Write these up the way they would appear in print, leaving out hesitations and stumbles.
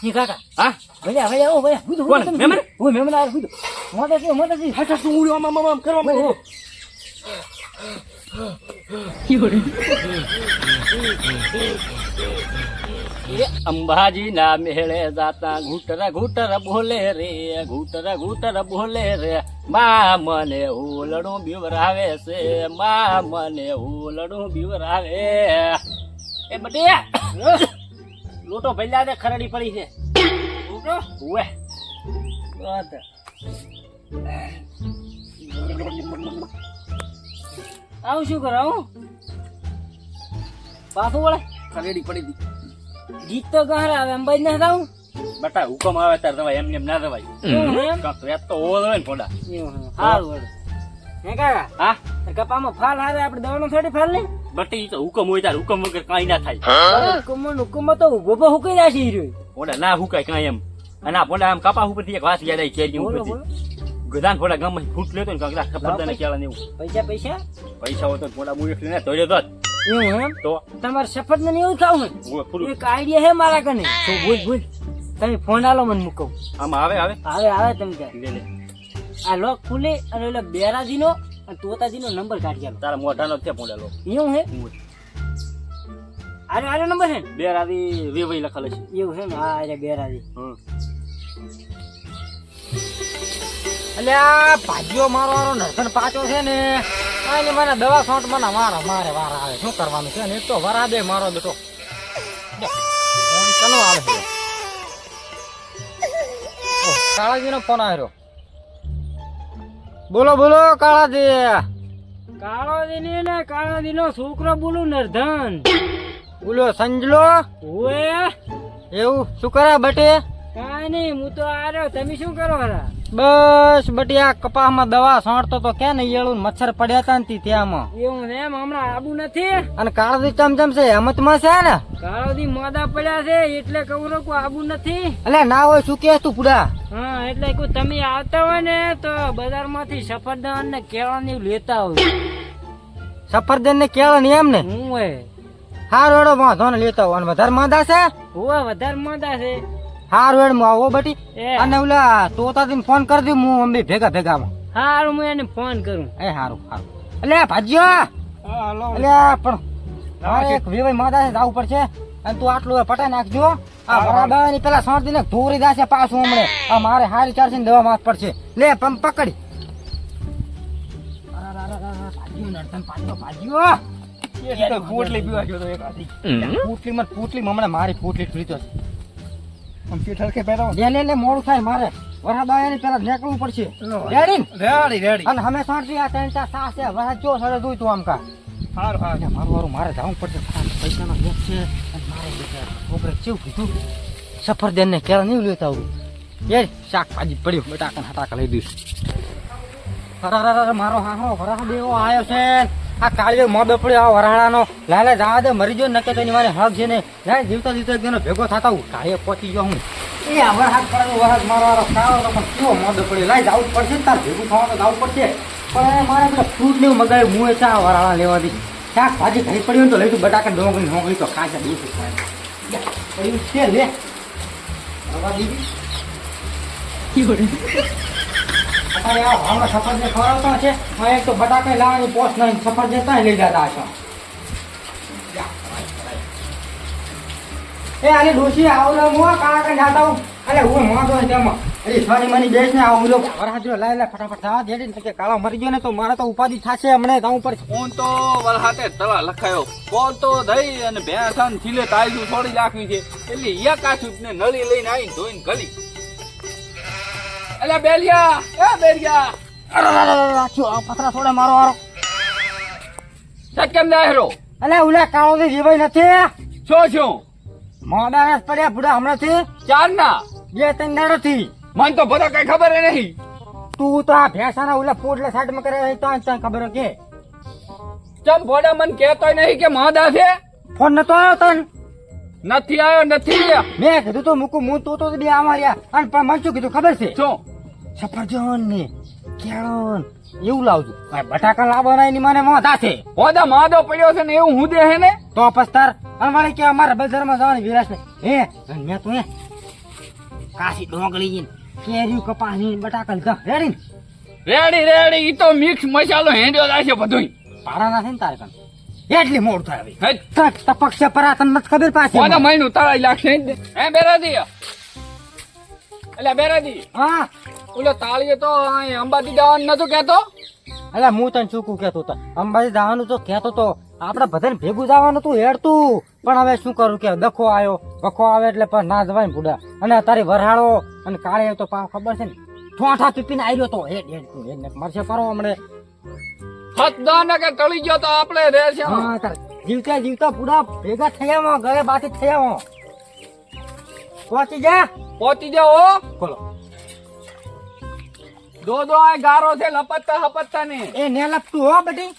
ઈ કાકા હા ભલે ભલે ઓ ભલે હું કોણ મહેમાન હું મહેમાન આ હું મોટાજી હાટા શું ઉડ્યો આમ કરવા માંડ્યો અંબાજી ના મેળે જાતા ઘૂટર ઘૂટર બોલે રે ઘૂટર ઘૂટર બોલે રે મા મને ઓલડું બીવરાવે છે મા મને ઓલડું બીવરાવે એ બટે લોટો ભલ્યા દે ખરડી પડી છે લોટો ઓએ વાત આવું શું કરાવું પાછું વળે ખરડી પડી દી ગીત તો ગહર આવે અંબાજી ના જાઉં બટા હુકમ આવે તાર દવાય એમને એમ ના દવાય એમ કાં તો તો ઓલ હોય ને ફોડા હારું વળે હે કાકા હા કપામાં ફાલ હારે આપણે દવાનો થોડી ફાલ લે બટી તો હુકમ હોય તાર હુકમ વગર કાઈ ના થાય હુકમ તો ઉભો હુકાઈ જાય છે હીરો ફોડા ના હુકાય કાઈ એમ અને આ ફોડા આમ કપા ઉપરથી એક વાસ યાદ આવી કેરી ઉપરથી ગદાન ફોડા ગામમાં ફૂટ લેતો ને કાંકરા ખબરદાર કેળા ને એવું પૈસા પૈસા હોય તો ફોડા મુય એટલે ને તોડ્યો તો એવું એમ તો તમારે સફર ને એવું ખાવું ફૂલ એક આઈડિયા હે મારા કને તો બોલ તમે ફોન આલો મને મૂકો આમાં આવે આવે તમે ત્યાં લે લે આ લોક ખુલે અને ઓલા બેરાજી નો અને તોતાજી નો નંબર કાઢી આલો તારા મોઢાનો છે ફોડાલો એવું હે આરે નંબર હે બે રાદી વેવઈ લખેલ છે એવું છે ને હા આરે બેરાજી અલ્યા ભાજીઓ મારો નરસન પાછો છે ને આને મને દવા છોટ મને મારે વારા આવે શું કરવાનું છે ને એક તો વરા દે મારો બેટો ફોન કનો આવે છે કાળાજી નો ફોન આવ્યો બોલો કાળાજી નો છોકરો બોલું નરધન બોલો સંજલો ઓએ એવું શું કરે બટે કાઈ નહીં હું તો આર્યો તમે શું કરો હરા બસ બટી આ કપાસમાં દવા છાંટતો તો કે ને ઈયળું મચ્છર પડ્યા હતા ને ત્યાંમાં એવું એમ હમણાં આબુ નથી અને કાળાજી ચમચમ છે હેમતમાં છે ને કાળાજી મોદા પડ્યા છે એટલે કહું કો આબુ નથી એટલે ના હોય શું કે તું પુડા હા એટલે કહું તમે આવતા હોય ને તો બજાર માંથી સફરજન ને કેળા ને લેતા હોય સફરજન ને કેળા ને એમ ને હું હોય હારું હેડો વાંધો ને લેતા હોય અને વધારે માંદા છે હોવા વધારે મોદા છે હારું હેડ માં આવો બટી એ. અને ઓલા તોતાથી ફોન કરી દઉં હું અમે ભેગા હારું હું એને ફોન કરું એ હારું એટલે ભાજીઓ એટલે પણ મારે એક વેવાઈ માદા છે જવું પડશે અને તું આટલું પટાઈ નાખજો આ બરાબર ની પેલા સાંજ ને ધોરી દાશે પાછું હમણે આ મારે હારી ચારશે ને દવા માથ પડશે લે પંપ પકડી ભાજીઓ પોટલી પીવા ગયો તો એક આધી પોટલી હમણાં મારી પોટલી પીતો લે મોડું થાય મારે વરાદાયાની પેલા નીકળવું પડશે રેડી અને અમે સાંજથી આ ત્રણ ચાર સાસ છે વરાદ જો સડે જોઈ તું આમ કા મારું મારે જવું પડશે પૈસાનો વેચ છે અને મારે છોકરે કેવું કીધું સફરજન ને કેળા નહીં લેતા આવું એ શાકભાજી પડ્યું બટાકા હટાકા લઈ દઈશ મારો હાહરો વરાહ દેવો આવ્યો છે આ કાળિયો મોદો પડ્યો આ વરાળાનો લાલે જવા દે મરી ગયો નકે તો એની મારે હક છે ને લાય જીવતા એક જણો ભેગો થતા હું કાળિયો પહોંચી ગયો હું એ આ વરસાદ પડે વરસાદ મારો કાળો પણ કેવો મોદો પડ્યો લાય જવું પડશે તાર ભેગું થવા તો જવું પડશે પણ મારે પેલા ફ્રૂટ ને મગાવ્યું મુએ ચા વરાળા લેવાથી શાકભાજી ઘણી પડ્યું તો લઈ તું બટાકા ડોંગળી નોંગળી તો ખાશે દૂધ પડ્યું છે લે રવા દીધી સફરજન ખવડાવતા છે એક તો બટાકા લાવવાની પોસ નહીં સફરજન ત્યાં લઈ જતા છો એ આને ડોસી આવલો મો કાકા જાતા હું અરે હું મોટો છે તેમાં અરે સોરી મની બેસ ને આવલો વરહાજો લાય લે ફટાફટ થવા દેડી ને કે કાળો મરી ગયો ને તો મારે તો ઉપાધિ થાશે હમણે જાઉં પડશે ફોન તો વરહાતે તળા લખાયો ફોન તો દઈ અને ભેંસા ને થીલે તાયલું છોડી રાખવી છે એટલે યા કાચું ને નળી લઈને આવીને ધોઈને ગલી અલ્યા બેલિયા રાખ્યો પથરા થોડે મારો હારો સચ કેમ ના હેરો અલે ઉલા કાળો થી જીવાય નથી શું મોડા પડ્યા બુડા હમણાંથી ચાર ના બે ત્રણ દાડોથી મને તો બધા કઈ ખબર નહીં તું તો આ ભેંસાના ઓલા પોટલા સાઈડમાં કરે તો તને ખબર કે ચમ ભોડા મને કહેતોય નહીં કે માદા છે ફોન નતો આવ્યો તને નથી આવ્યો નથી મેં કીધું તો મૂકું હું તો બે આમાર્યા અને પણ મને શું કીધું ખબર છે શું સફરજન ને કેળો એવું લાવજો બટાકા લાવવાના એની મને મોઢા છે હોદા માદો પડ્યો છે ને એવું હું દે હે ને તો પસ્તાર અમારે કે અમારા બજારમાં જવાની વિરાશ ને હે મેં તો કાશી ડોંગળી કેરી કપાસી બટાકા લીધા રેડી રેડી રેડી ઈ તો મિક્સ મસાલો હેંડ્યો લાશે બધુંય પાડાના છે ને તારે કાન એટલી મોડ થાય હવે હેટ ટપક છે પરા તને નથી ખબર પાછી કોના મહિનું તળાઈ લાગશે હે બેરાદી એટલે બેરાદી હા ઓલો તાળીએ તો અહીં અંબાજી જવાનું નતું કેતો અલ્યા હું તને શું કેતો હતો અંબાજી જવાનું તો કેતો તો આપડે બધાને ભેગું જવાનું તું હેડતું પણ હવે શું કરું કે દખો આવ્યો વખો આવે એટલે પણ ના જવાય ને બુડા અને તારી વરહાળો અને કાળે તો પાવ ખબર છે ને ઠોઠા પીપીને આવ્યો તો હેડ હેડ તું હેડ ને મરશે પરો હમણે હત દાને કે ટળી ગયો તો આપણે રહેશે હા તાર જીવતા જીવતા પૂરા ભેગા થયા ગળે બાથી થયા પહોંચી જા પહોંચી જાઓ બોલો દો આ ગારો છે લપતતા હપતતા ને એ ને લપતું હો બધી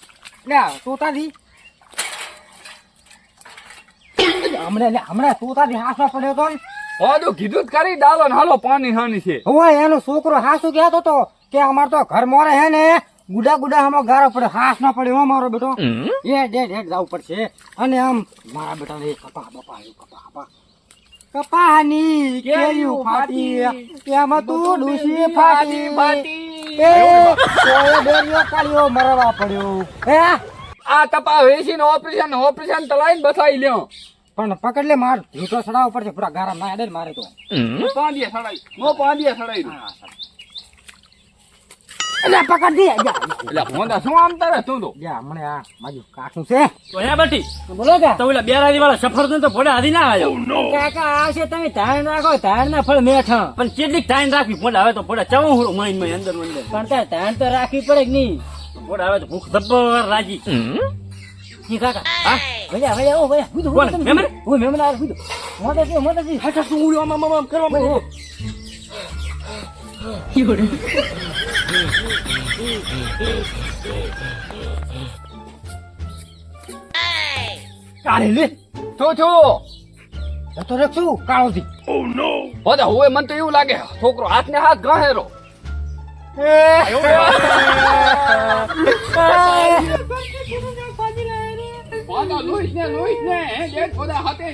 લે તોતાથી હમણાં તોતાથી હાસમાં પડ્યો તો ને બધું કીધું જ કરી ડાલો ને હાલો પાણી હાની છે હવે એનો છોકરો હાસુ કહેતો તો કે અમાર તો ઘર મોરે હે ને ગુડા ગુડા આમાં ગારો પડ્યો હાસ ના પડ્યો હો મારો બેટો એ ડેડ જવું પડશે અને આમ મારા બેટા ને કપા બપા કપા કપાની કેરીઓ ફાટી એમાં તું ડૂસી ફાટી એ ડેરીઓ કાઢ્યો મરવા પડ્યો હે આ તપા વેસી ઓપરેશન તલાઈને બસાઈ લ્યો પણ પકડ લે માર ધૂતો સડાવ પડશે પૂરા ગારા ના ડે મારે તો પાંદિયા સડાઈ એટલે પકડ દે એટલે હોંદા શું આમ તારે તું તો જા મને આ માજુ કાઠું છે તો હે બેટી બોલો કે તો ઓલા બેરાદી વાળા સફરજન તો ભોડા હાથી ના આવ્યો કાકા આવશે તમે ધાન રાખો ધાન ના ફળ મેઠા પણ કેટલીક ટાઈમ રાખવી ભોડા આવે તો ભોડા ચવું મહિન અંદર પણ તાર ધાન તો રાખવી પડે કે નહીં ભોડા આવે તો ભૂખ જબ્બર રાજી ઈ કાકા હા ભલે ભલે ઓ ભલે બુધો કોણ મહેમાન ઓ મેમન આ બુધો મોતાજી હઠ શું ઉડ્યો આમ કરવા કાઢે લે છો તો રખશું કાળો થી બધા હોય મને તો એવું લાગે છોકરો હાથ ને હાથ ગહેરો બધા લોહીશ ને હે જેઠ બધા હાથે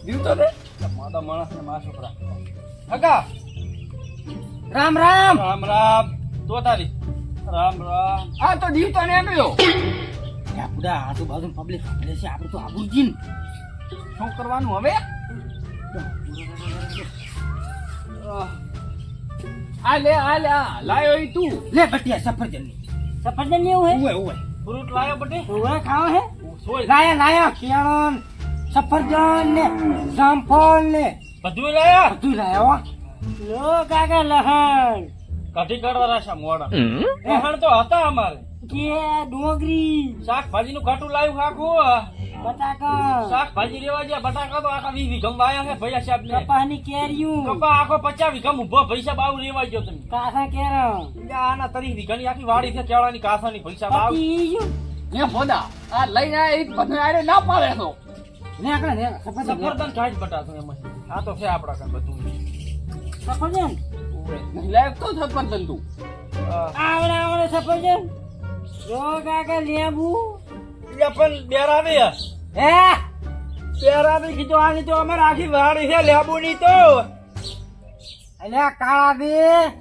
દીવતો દે માતા માણસ ને માં છોકરા કાકા રામ રામ રામ રામ તોતાલી રામ આ તો દીવતો ને ગયો યા પુડા આજુબાજુ પબ્લિક સાંભળે છે આપણે તો આબુજી શું કરવાનું હવે આ લે લાયો ઈ તું લે બટિયા સફરજન લેવું હે ઓય ફ્રૂટ લાયો બટી ઓય ખાવ હે સોય લાયા કેળન સફરજન ને જામફળ ને બધું લાયા બધું લાયા લો કાકા લહણ કાઢી કાઢવા રાશા મોડા લહણ તો હતા અમારે કે ડોંગરી શાકભાજી નું કાટું લાવ્યું આખું બટાકા શાકભાજી લેવા ગયા બટાકા તો આખા 20 વીઘમ વાયા છે ભૈયા સાહેબ ને કપાની કેરીયું કપા આખો 50 વીઘમ ઉભો ભૈસા બાવ લેવા ગયો તમે કાસા કેરમ આના 30 વીઘાની આખી વાડી છે કેળાની કાસાની ભૈસા બાવ પતીયું એ બોદા આ લઈને આ એક બધું આરે ના પાડે તો ને આકડા ને સફરજન કાઢ બટાકા એમાં આ તો છે આપડા કાન બધું સફરજન લાયક તો સફરજન તું આવડે સફરજન જો કાકા લેબુ પણ બેરાવે હે બેરાવે કીધું આની તો અમારે આખી વાડી છે લેબુની તો અલ્યા કાળા બે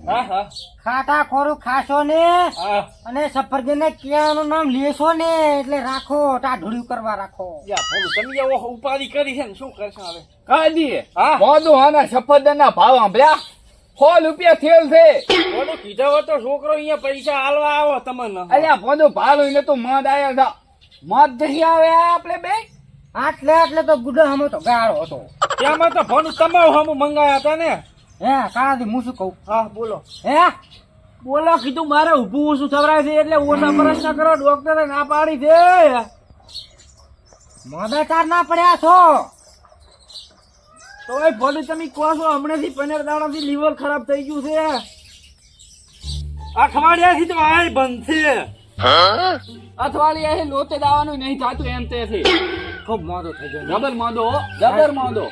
હા ખાટા ખોરું ખાશો ને હા અને સફરજન ને કેળાનું નામ લેશો ને એટલે રાખો ટાઢુડિયું કરવા રાખો યા બોલું તમે એવો ઉપાધિ કરી છે ને શું કરશો હવે કહી દઈએ હા. મોદું આના સફરજન ના ભાવ સાંભળ્યા 100 રૂપિયા થેલ છે બોલું કીધો હોય તો છોકરો અહીંયા પૈસા હાલવા આવો તમને અલ્યા મોદું ભાવ ને તો મદ આયા હતા મદ જઈ આવે આપણે બે આટલે તો ગુડા હમો તો ગાળો હતો ત્યાંમાં તો ભણું તમારું હમું મંગાયા હતા ને હે કાળાથી હું શું કહું હા બોલો હે બોલો કીધું મારે ઊભું ઓછું થવરાય છે એટલે ઓછા પ્રશ્ન કરો ડોક્ટરે ના પાડી છે મોદાચાર ના પડ્યા છો તો એ ભલે તમે કહો છો હમણાંથી 15 દાડાથી લીવર ખરાબ થઈ ગયું છે અઠવાડિયાથી તો આ બંધ છે અથવાડિયા લોતે દાવાનું નહીં થતું એમ તે છે ખૂબ મોડો થઈ ગયો જબર મોદો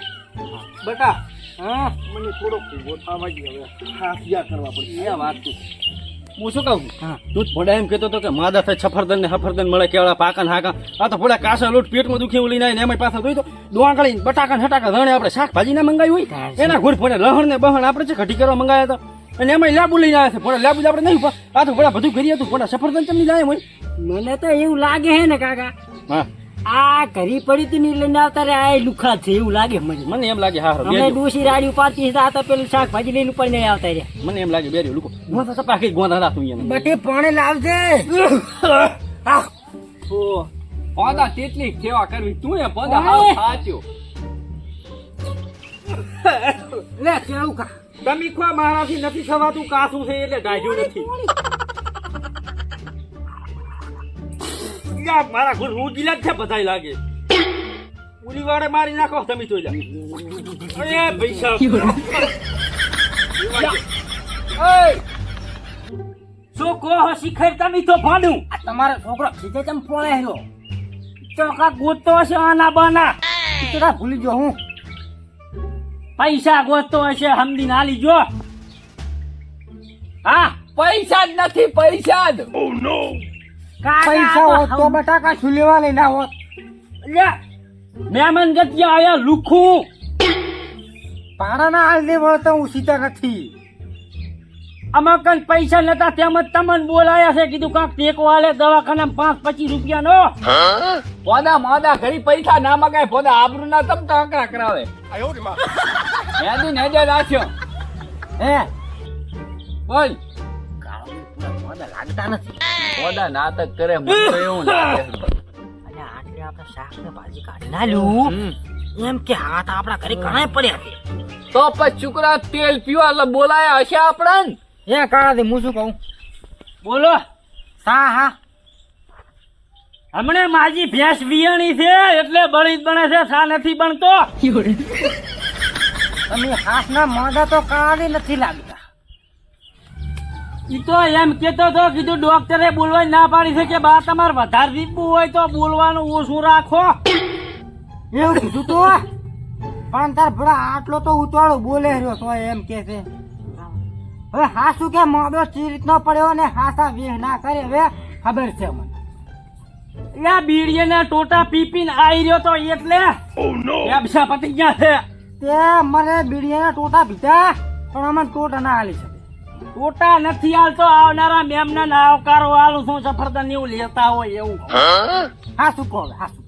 બેટા હા મને થોડોક ગોઠવા વાગી હવે ખાસિયા કરવા પડશે એ વાત છે હું શું કહું હા. તું જ ભોડા એમ કહેતો હતો કે માદા થાય સફરદન ને સફરદન મળે કેળા પાકા ને હાકા આ તો ભોડા કાસા લોટ પેટમાં દુખી એવું લઈને આવીને એમાં પાછા જોઈ તો ડોંગળી બટાકા ને હટાકા ધણે આપણે શાકભાજી ના મંગાવી હોય એના ઘોડ ફોડે લહણ ને બહણ આપણે છે ઘટી કરવા મંગાવ્યા હતા અને એમાં લેબુ લઈને આવ્યા છે ભોડા લેબુ આપણે નહીં આ તો ભોડા બધું કરી હતું ભોડા સફરદન ચમની જાય હોય મને તો એવું લાગે હે ને કાકા હા આ ઘરી પડી હતી ને લઈને આવતા રે આ લુખા છે એવું લાગે મને મને એમ લાગે હા અમે ડોસી રાડી ઉપાડતી હતા આ તો પેલું શાકભાજી લઈને ઉપર નહીં આવતા રે મને એમ લાગે બેરી લોકો ગોંધા સપા કઈ ગોંધા રાખતું અહીંયા બટી પાણી લાવજે પોદા તેટલી સેવા કરવી તું એ પોદા ઓય. હાવ સાચો લે કેવું કા તમે ખો મારાથી નથી ખવાતું કાસું છે એટલે ડાઢ્યું નથી યા મારા ઘર રૂજીલા જ છે બધાય લાગે ઉલી વાડે મારી નાખો તમે તો જા અરે પૈસા શું કહો શિખર તમે તો ભાડું આ તમારો છોકરો ખીચે ચમ પોળે હેરો ચોકા ગોતતો હશે આના બાના તું ભૂલી ગયો હું પૈસા ગોતતો હશે હમદી નાલી જો હા પૈસા જ નથી પૈસા જ પૈસા હોત તો બટાકા શું લેવા લઈને આવત મહેમાન ગતિયા આયા લુખું પાડાના હાલ દે વળતો હું સીતા નથી આમાં કઈ પૈસા નતા તેમ જ તમને બોલાયા છે કીધું કાંક ટેકો આલે દવાખાના 5-25 રૂપિયાનો પોદા મોદા ઘડી પૈસા ના મગાય પોદા આબરૂ ના તમ તો આંકડા કરાવે યાદી નજર રાખ્યો હે બોલ લાગતા નથી પોદા નાટક કરે મને તો એવું લાગે અને આટલે આપણે શાક ને ભાજી કાઢી નાલ્યું એમ કે હાથ આપણા ઘરે ઘણા પડ્યા છે તો પછી છોકરા તેલ પીવા એટલે બોલાયા હશે આપણને એ કાળા દે હું શું કહું બોલો સા હા હમણે માજી ભેંસ વિયાણી છે એટલે બળી જ બને છે સા નથી બનતો તમે હાથના મોઢા તો કાળા દે નથી લાગતા ઈ તો એમ કેતો તો કીધું ડોક્ટરે બોલવા ના પાડી છે કે બા તમારે વધારે દીપવું હોય તો બોલવાનું ઓછું રાખો એવું કીધું તો પણ તાર ભડા આટલો તો ઉતાળો બોલે રહ્યો તો એમ કે છે હવે હાસુ કે મોડો ચી રીતનો પડ્યો ને હાસા વેહ ના કરે હવે ખબર છે મને યા બીડીએ ના ટોટા પીપીને આઈ રહ્યો તો એટલે વ્યવસા પતી ગયા છે તે મને બીડીના ટોટા પીધા પણ અમને ટોટા ના હાલી શકે ટોટા નથી હાલતો આવનારા મેમને ના આવકારો હાલું શું સફરદન એવું લેતા હોય એવું હાસુ કહો હાસુ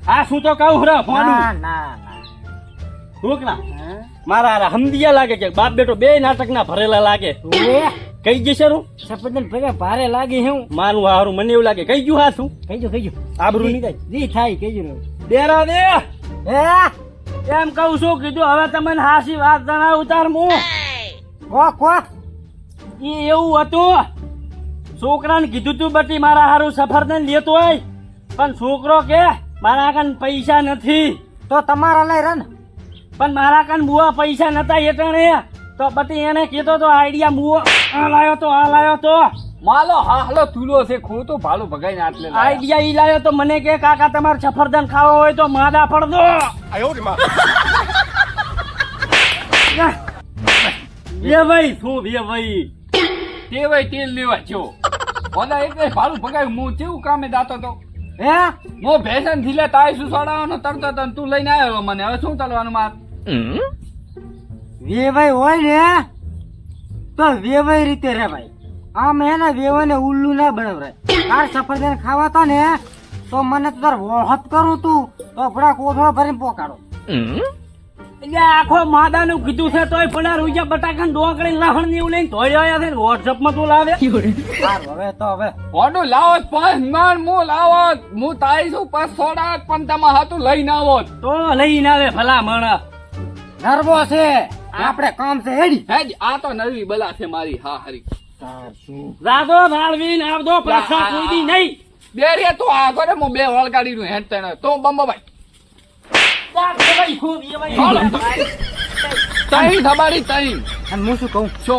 હા શું તો કહું રે ના ફોનું ના ઢોકળા મારા હારા હમદિયા લાગે છે બાપ બેટો બે નાટક ના ભરેલા લાગે ઓએ કઈ જશે રૂ સફરજન ભેગા ભારે લાગે હું મારું હારું મને એવું લાગે કઈ ગયું હાથું કહીજો આબરૂ નહીં થાય જી થાય કહીજો દેરા દે હે એમ કહું છું કીધું હવે તમને હાસી વાત જણાવું તાર હું કો એ એવું હતું છોકરાને કીધું તું બટી મારા હારું સફરજન લેતો હોય પણ છોકરો કે મારા કાન પૈસા નથી તો તમારા લઈ રન પણ મારા કાન બુઆ પૈસા નતા એટલે તો બટી એને કીધો તો આઈડિયા બુઓ આ લાયો તો માલો હાલો તુલો છે ખોટો ભાલો ભગાઈને આટલે લાયા. આઈડિયા ઈ લાયો તો મને કે કાકા તમારે સફરજન ખાવા હોય તો માદા પડદો એ ભાઈ શું એ ભાઈ તેવાય તેલ લેવા જો પોદા એટલે ભાલું ભગાયું હું કેવું કામે જાતો તો હે હું ભેસન થી લે તાય શું સોડાવાનો તરતો તને તું લઈને આવ્યો મને હવે શું ચાલવાનું માર વેવાઈ હોય ને તો વેવાઈ રીતે રે ભાઈ આમ હે ને વેવાઈ ને ઉલ્લુ ના બનાવરાય તાર સફરજન ખાવા તો ને તો મને તો તાર વોહત કરું તું તો ભડા કોથળો ભરીને પોકાડો એટલે આખો માદાનું કીધું છે તોય પણ રૂજા બટાકા ડોંગળી લહણ ને એવું લઈને ધોઈ આવ્યા છે વોટ્સઅપ માં તું લાવે સારું હવે તો હવે ઓડું લાવો 5 મણ હું લાવો હું તારી શું 5 સોડા પણ તમે હાથું લઈને આવો તો લઈને આવે ભલા મણ નરવો છે આપણે કામ છે હેડી હેજ આ તો નવી બલા છે મારી હા હરી રાધો ભાળવીને આવદો પ્રશ્ન કોઈ દી નહીં બે રે તો આ કરે હું બે વળગાડી નું હેડ તને તો બંબાભાઈ તઈ થબાડી તઈ અને હું શું કહું છો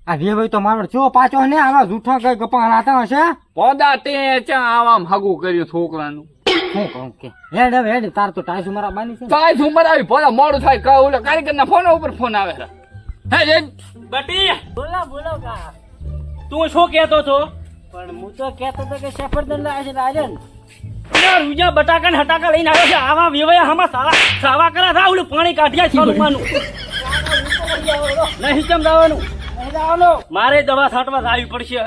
આ વેવાઈ તો મારો ચો પાછો ને આવા જૂઠા કઈ ગપા હાલાતા હશે પોદા તે ચા આવામ હગું કર્યું છોકરાનું શું કહું કે હેડ હવે હેડ તાર તો ટાઈસ મારા બાની છે ને. તાય શું મરાવી પોદા મોડું થાય કહું કારીગર ના ફોન ઉપર ફોન આવે હે હેજ બટી બોલો કા તું શું કહેતો છો પણ હું તો કહેતો હતો કે સફરજન લાવે છે રાજન રૂજા બટાકા ને હટાકા લઈને આવ્યો છે આવા વેવાયા હામાં સાવા કરા થા ઓલું પાણી કાઢ્યા છે હનુમાનું નહીં ચમ દાવાનું નહીં જવાનું મારે દવા છાંટવા આવી પડશે